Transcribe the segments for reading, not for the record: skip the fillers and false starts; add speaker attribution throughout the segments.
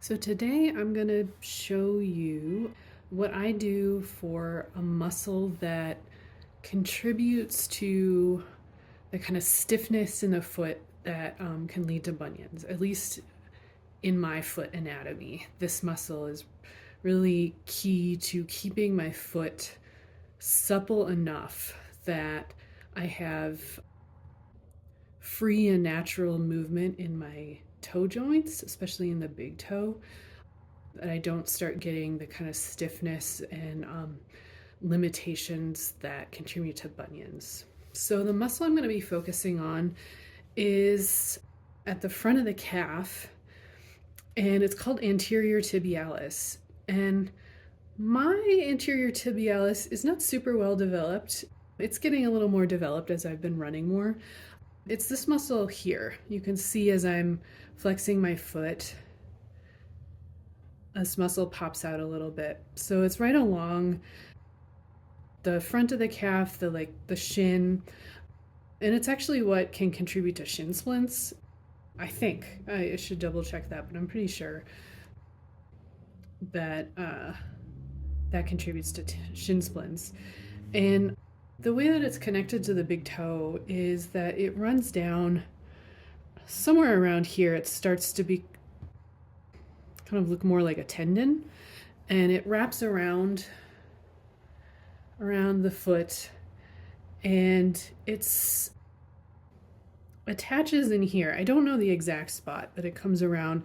Speaker 1: So today I'm going to show you what I do for a muscle that contributes to the kind of stiffness in the foot that can lead to bunions, at least in my foot anatomy. This muscle is really key to keeping my foot supple enough that I have free and natural movement in my toe joints, especially in the big toe, that I don't start getting the kind of stiffness and limitations that contribute to bunions. So the muscle I'm going to be focusing on is at the front of the calf, and it's called anterior tibialis. And my anterior tibialis is not super well developed. It's getting a little more developed as I've been running more. It's this muscle here. You can see as I'm flexing my foot, this muscle pops out a little bit. So it's right along the front of the calf, the shin, and it's actually what can contribute to shin splints. I think I should double check that, but I'm pretty sure that that contributes to shin splints. And the way that it's connected to the big toe is that it runs down somewhere around here. It starts to be kind of look more like a tendon, and it wraps around the foot, and it's attaches in here. I don't know the exact spot, but it comes around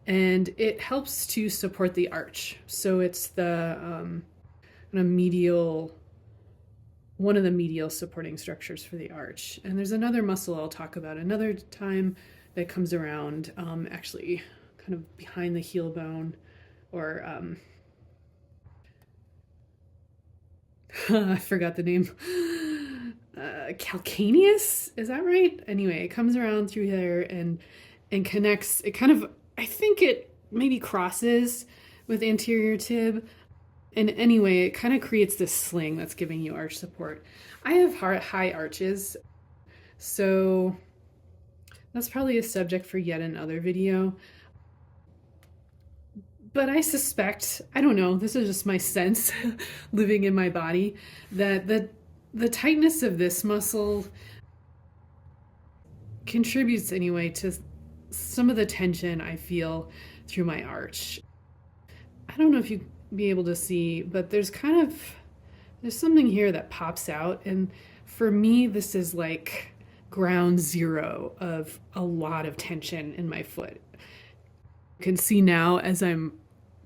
Speaker 1: and it helps to support the arch. So it's the kind of medial, one of the medial supporting structures for the arch. And there's another muscle I'll talk about another time that comes around, actually kind of behind the heel bone, or I forgot the name. Calcaneus, is that right? Anyway, it comes around through there and connects. It kind of, I think it maybe crosses with anterior tib. And anyway, it kind of creates this sling that's giving you arch support. I have high arches, so that's probably a subject for yet another video. But I suspect, I don't know, this is just my sense living in my body, that the tightness of this muscle contributes anyway to some of the tension I feel through my arch. I don't know if you be able to see, but there's something here that pops out, and for me this is like ground zero of a lot of tension in my foot. You can see now as I'm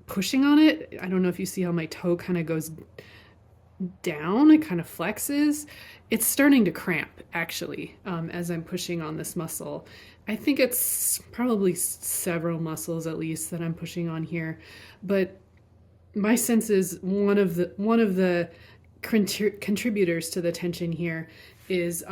Speaker 1: pushing on it, I don't know if you see how my toe kind of goes down, it kind of flexes. It's starting to cramp actually, as I'm pushing on this muscle. I think it's probably several muscles at least that I'm pushing on here, but my sense is one of the contributors to the tension here is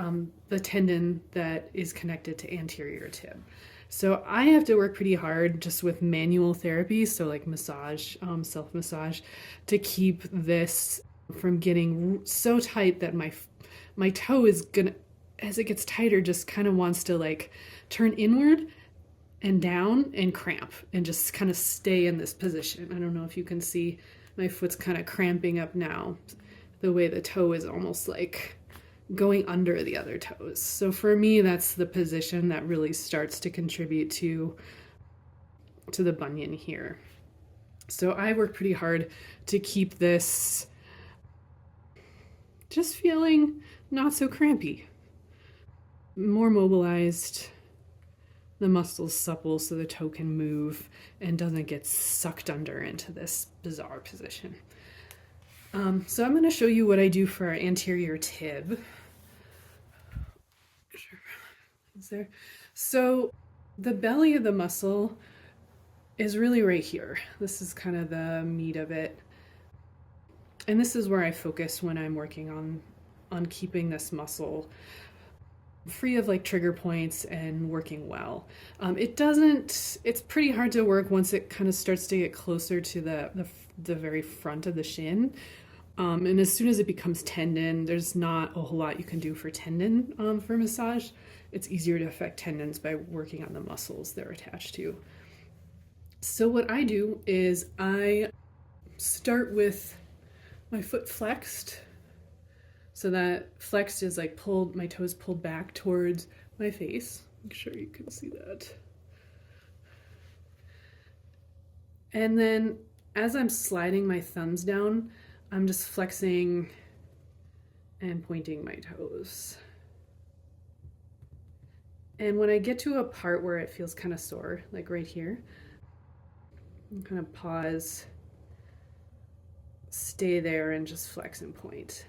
Speaker 1: the tendon that is connected to anterior tib. So I have to work pretty hard just with manual therapy, so like massage, self-massage, to keep this from getting so tight that my toe is gonna, as it gets tighter, just kind of wants to like turn inward and down and cramp and just kind of stay in this position. I don't know if you can see my foot's kind of cramping up now, the way the toe is almost like going under the other toes. So for me, that's the position that really starts to contribute to the bunion here. So I work pretty hard to keep this just feeling not so crampy, more mobilized, the muscles supple so the toe can move and doesn't get sucked under into this bizarre position. So I'm going to show you what I do for our anterior tib. Is there? So the belly of the muscle is really right here. This is kind of the meat of it. And this is where I focus when I'm working on keeping this muscle free of like trigger points and working well. It's pretty hard to work once it kind of starts to get closer to the very front of the shin. And as soon as it becomes tendon, there's not a whole lot you can do for tendon for massage. It's easier to affect tendons by working on the muscles they're attached to. So what I do is I start with my foot flexed. So that flexed is like pulled, my toes pulled back towards my face. Make sure you can see that. And then as I'm sliding my thumbs down, I'm just flexing and pointing my toes. And when I get to a part where it feels kind of sore, like right here, I'm kind of pause, stay there, and just flex and point.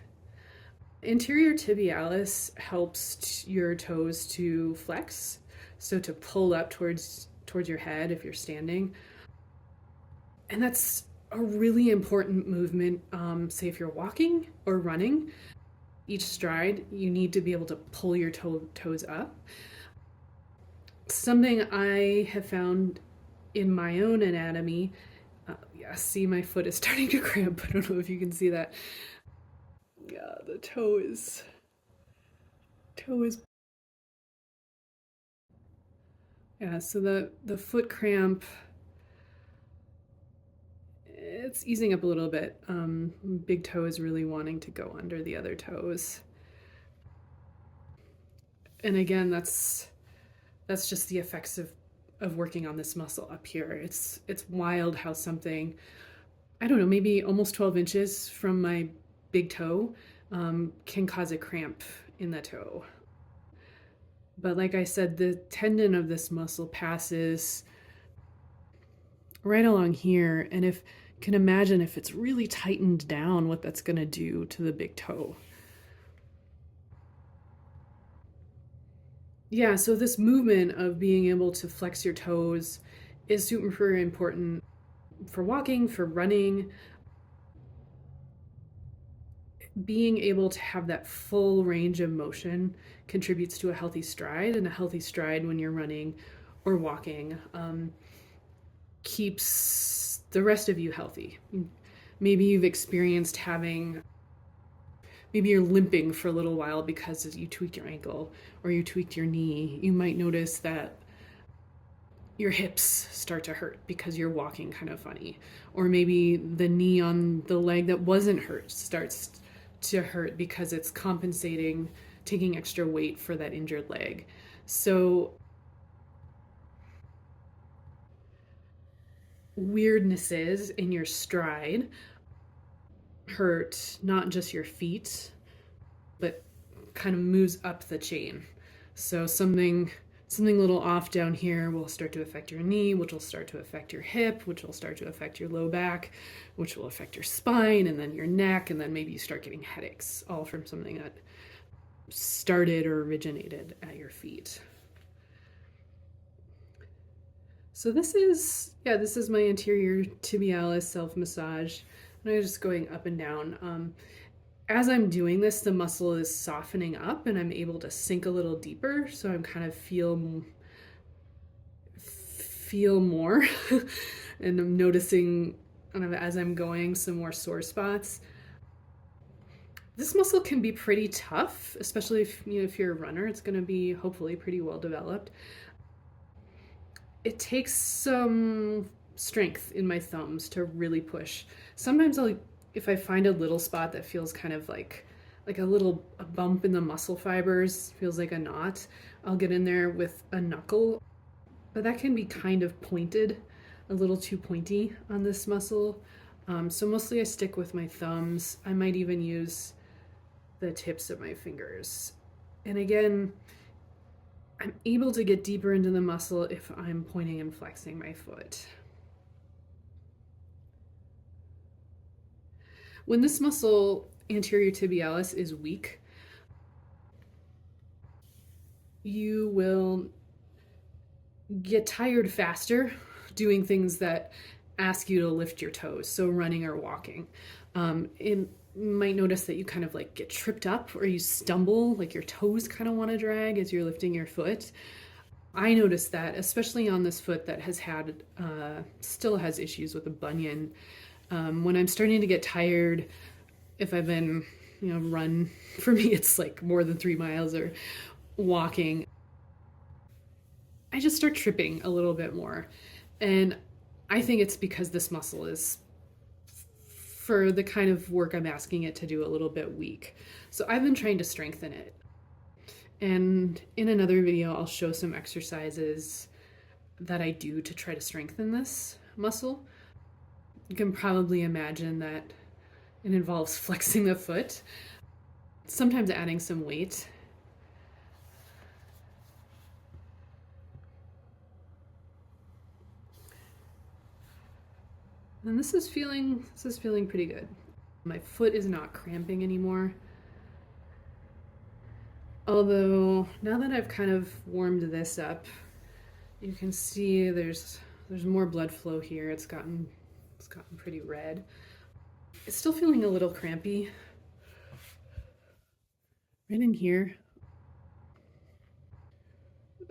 Speaker 1: Anterior tibialis helps your toes to flex, so to pull up towards your head if you're standing. And that's a really important movement. Say if you're walking or running, each stride, you need to be able to pull your toes up. Something I have found in my own anatomy, yeah, see my foot is starting to cramp. I don't know if you can see that. Yeah, the toe is, yeah, so the foot cramp, it's easing up a little bit. Big toe is really wanting to go under the other toes. And again, that's just the effects of working on this muscle up here. It's wild how something, I don't know, maybe almost 12 inches from my big toe can cause a cramp in the toe. But like I said, the tendon of this muscle passes right along here, and if can imagine if it's really tightened down, what that's going to do to the big toe. Yeah, so this movement of being able to flex your toes is super important for walking, for running. Being able to have that full range of motion contributes to a healthy stride, and a healthy stride when you're running or walking keeps the rest of you healthy. Maybe you've experienced maybe you're limping for a little while because you tweaked your ankle or you tweaked your knee. You might notice that your hips start to hurt because you're walking kind of funny. Or maybe the knee on the leg that wasn't hurt starts to hurt because it's compensating, taking extra weight for that injured leg. So weirdnesses in your stride hurt not just your feet, but kind of moves up the chain. So something a little off down here will start to affect your knee, which will start to affect your hip, which will start to affect your low back, which will affect your spine, and then your neck, and then maybe you start getting headaches, all from something that started or originated at your feet. So this is my anterior tibialis self-massage, and I'm just going up and down. As I'm doing this, the muscle is softening up and I'm able to sink a little deeper, so I'm kind of feel more and I'm noticing kind of as I'm going some more sore spots. This muscle can be pretty tough, especially if you're a runner. It's going to be hopefully pretty well developed. It takes some strength in my thumbs to really push. Sometimes if I find a little spot that feels kind of like a bump in the muscle fibers, feels like a knot, I'll get in there with a knuckle. But that can be kind of pointed, a little too pointy on this muscle. So mostly I stick with my thumbs. I might even use the tips of my fingers. And again, I'm able to get deeper into the muscle if I'm pointing and flexing my foot. When this muscle, anterior tibialis, is weak, you will get tired faster doing things that ask you to lift your toes, so running or walking. You might notice that you kind of like get tripped up or you stumble, like your toes kind of want to drag as you're lifting your foot. I noticed that, especially on this foot that has had, still has issues with a bunion. When I'm starting to get tired, if I've been, run, for me it's like more than 3 miles, or walking, I just start tripping a little bit more. And I think it's because this muscle is, for the kind of work I'm asking it to do, a little bit weak. So I've been trying to strengthen it. And in another video, I'll show some exercises that I do to try to strengthen this muscle. You can probably imagine that it involves flexing the foot, sometimes adding some weight. And this is feeling pretty good. My foot is not cramping anymore. Although now that I've kind of warmed this up, you can see there's more blood flow here. It's gotten pretty red. It's still feeling a little crampy. Right in here.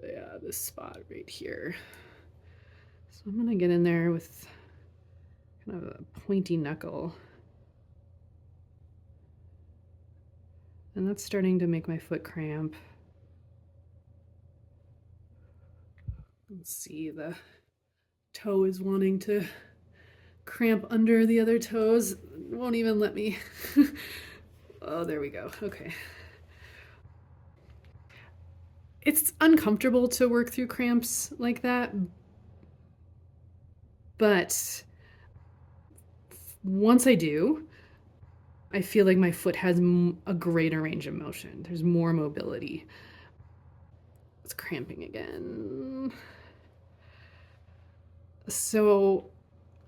Speaker 1: Yeah, this spot right here. So I'm gonna get in there with kind of a pointy knuckle. And that's starting to make my foot cramp. Let's see, the toe is wanting to cramp under the other toes. It won't even let me. Oh, there we go. Okay. It's uncomfortable to work through cramps like that, but once I do, I feel like my foot has a greater range of motion. There's more mobility. It's cramping again. So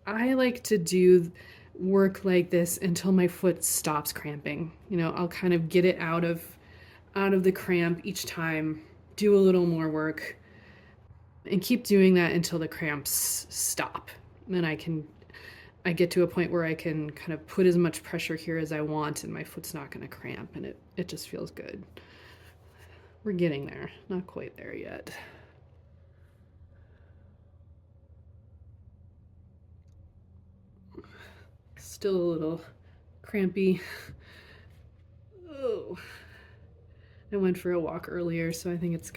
Speaker 1: I like to do work like this until my foot stops cramping. You know, I'll kind of get it out of the cramp each time, do a little more work, and keep doing that until the cramps stop. And I get to a point where I can kind of put as much pressure here as I want and my foot's not going to cramp, and it just feels good. We're getting there. Not quite there yet. Still a little crampy. Oh, I went for a walk earlier, so I think it's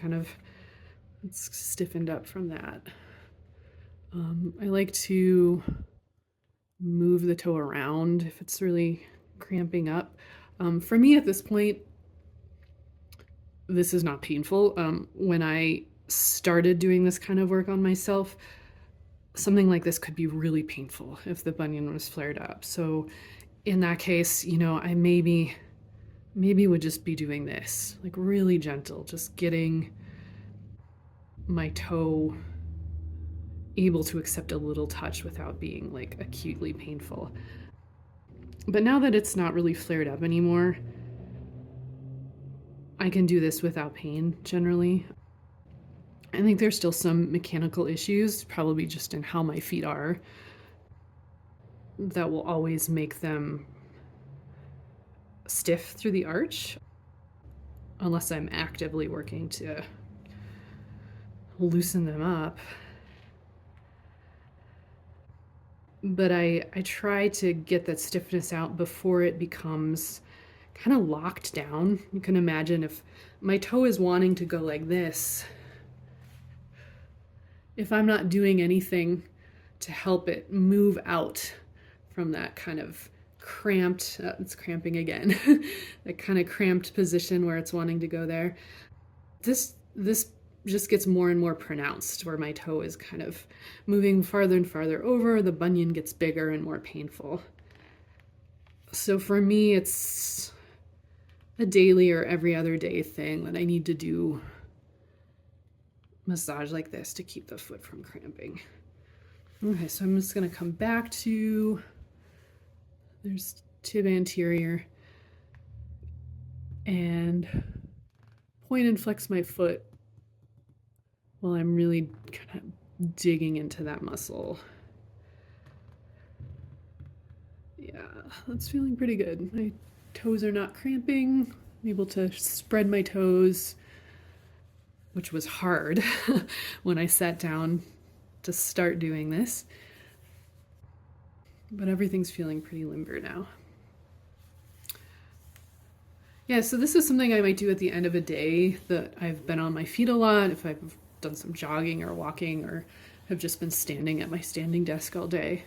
Speaker 1: stiffened up from that. I like to move the toe around if it's really cramping up. For me at this point, this is not painful. When I started doing this kind of work on myself, something like this could be really painful if the bunion was flared up. So in that case, you know, I maybe would just be doing this, like really gentle, just getting my toe able to accept a little touch without being like acutely painful. But now that it's not really flared up anymore, I can do this without pain generally. I think there's still some mechanical issues, probably just in how my feet are, that will always make them stiff through the arch, unless I'm actively working to loosen them up. But I try to get that stiffness out before it becomes kind of locked down. You can imagine if my toe is wanting to go like this, if I'm not doing anything to help it move out from that kind of cramped, it's cramping again, that kind of cramped position where it's wanting to go there, this just gets more and more pronounced, where my toe is kind of moving farther and farther over, the bunion gets bigger and more painful. So for me, it's a daily or every other day thing that I need to do massage like this to keep the foot from cramping. Okay, so I'm just going to come back to, there's tib anterior, and point and flex my foot while I'm really kind of digging into that muscle. Yeah, that's feeling pretty good. My toes are not cramping. I'm able to spread my toes, which was hard when I sat down to start doing this. But everything's feeling pretty limber now. Yeah, so this is something I might do at the end of a day that I've been on my feet a lot, if I've done some jogging or walking, or have just been standing at my standing desk all day.